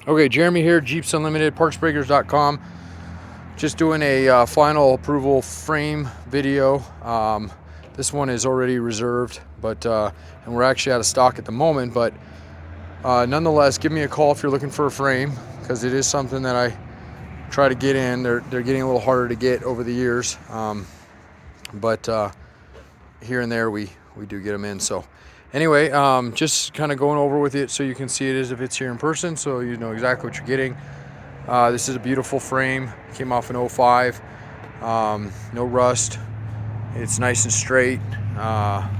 Okay, Jeremy here, Jeeps Unlimited, partsbreakers.com. Just doing a final approval frame video. This one is already reserved, but and we're actually out of stock at the moment. But nonetheless, give me a call if you're looking for a frame, because it is something that I try to get in. They're getting a little harder to get over the years, but here and there we do get them in. So anyway, just kind of going over with it so you can see it as if it's here in person, so you know exactly what you're getting. This is a beautiful frame. Came off an 05. No rust. It's nice and straight. I'll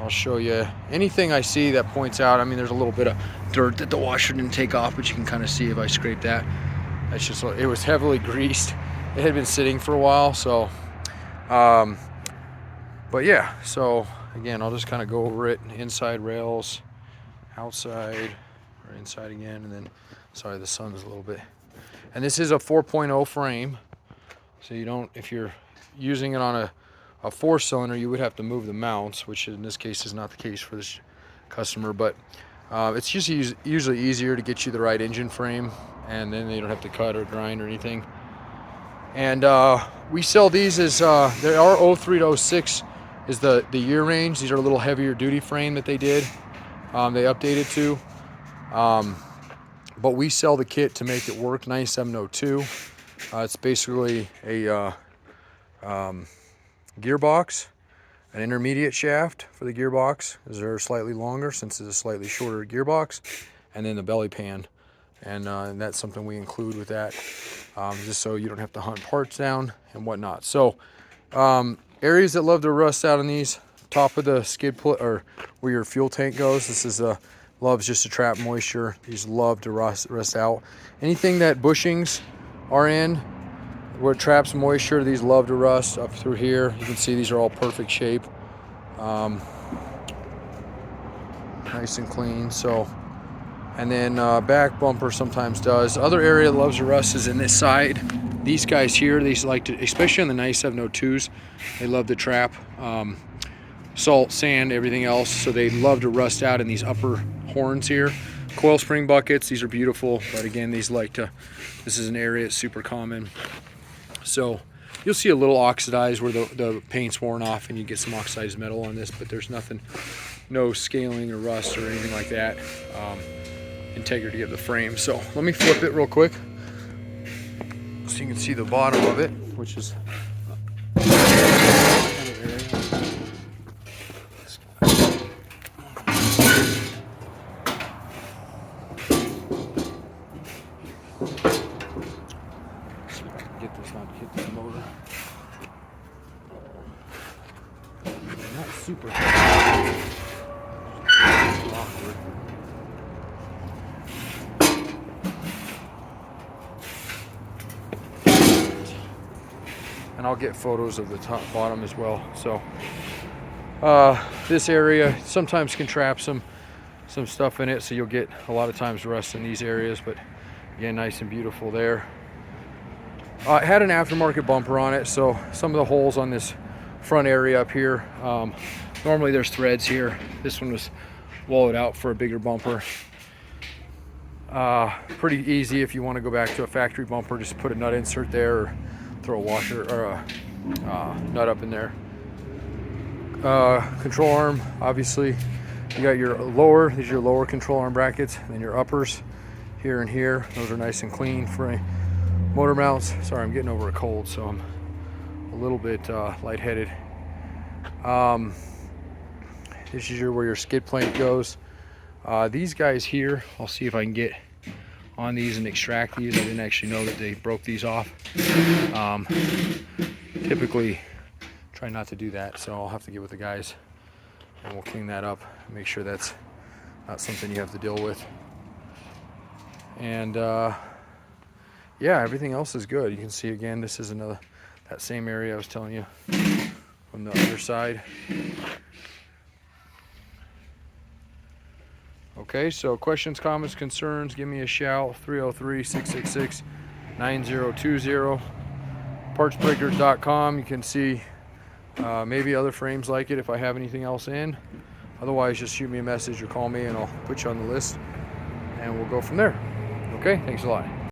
show you anything I see that points out. I mean, there's a little bit of dirt that the washer didn't take off, but you can kind of see if I scrape that. That's just, it was heavily greased. It had been sitting for a while, so but yeah, so again, I'll just kind of go over it. Inside rails, outside, or inside again, and then, sorry, the sun's a little bit. And this is a 4.0 frame, so you don't, if you're using it on a 4-cylinder, you would have to move the mounts, which in this case is not the case for this customer, but it's just usually easier to get you the right engine frame, and then you don't have to cut or grind or anything. And we sell these as, they are 03 to 06 is the year range. These are a little heavier duty frame that they did. They updated to. But we sell the kit to make it work, 9702. It's basically a gearbox, an intermediate shaft for the gearbox, as they're slightly longer since it's a slightly shorter gearbox, and then the belly pan. And that's something we include with that, just so you don't have to hunt parts down and whatnot. So areas that love to rust out on these, top of the skid plate, or where your fuel tank goes, this is loves just to trap moisture. These love to rust out. Anything that bushings are in where it traps moisture, these love to rust. Up through here, you can see these are all perfect shape, nice and clean. So, and then back bumper sometimes does. Other area that loves to rust is in this side. These guys here, these like to, especially on the 9702s, they love to trap salt, sand, everything else. So they love to rust out in these upper horns here. Coil spring buckets, these are beautiful, but again, these like to, this is an area that's super common. So you'll see a little oxidized where the paint's worn off, and you get some oxidized metal on this, but there's nothing, no scaling or rust or anything like that. Integrity of the frame. So let me flip it real quick so you can see the bottom of it, which is get this not to hit the motor. Not super heavy. Awkward. And I'll get photos of the top bottom as well. So this area sometimes can trap some stuff in it, so you'll get a lot of times rust in these areas, but again, nice and beautiful there. It had an aftermarket bumper on it, so some of the holes on this front area up here, normally there's threads here. This one was wallowed out for a bigger bumper. Pretty easy if you want to go back to a factory bumper, just put a nut insert there, or throw a washer or a nut up in there. Control arm, obviously you got your lower, these are your lower control arm brackets, and then your uppers here and here. Those are nice and clean for motor mounts. Sorry, I'm getting over a cold, so I'm a little bit lightheaded. This is where your skid plate goes. These guys here, I'll see if I can get on these and extract these. I didn't actually know that they broke these off. Typically try not to do that, so I'll have to get with the guys and we'll clean that up and make sure that's not something you have to deal with. And yeah, everything else is good. You can see again, this is another, that same area I was telling you from the other side. Okay, so questions, comments, concerns, give me a shout, 303-666-9020. Partsbreakers.com. You can see maybe other frames like it if I have anything else in. Otherwise, just shoot me a message or call me and I'll put you on the list. and we'll go from there. Okay, thanks a lot.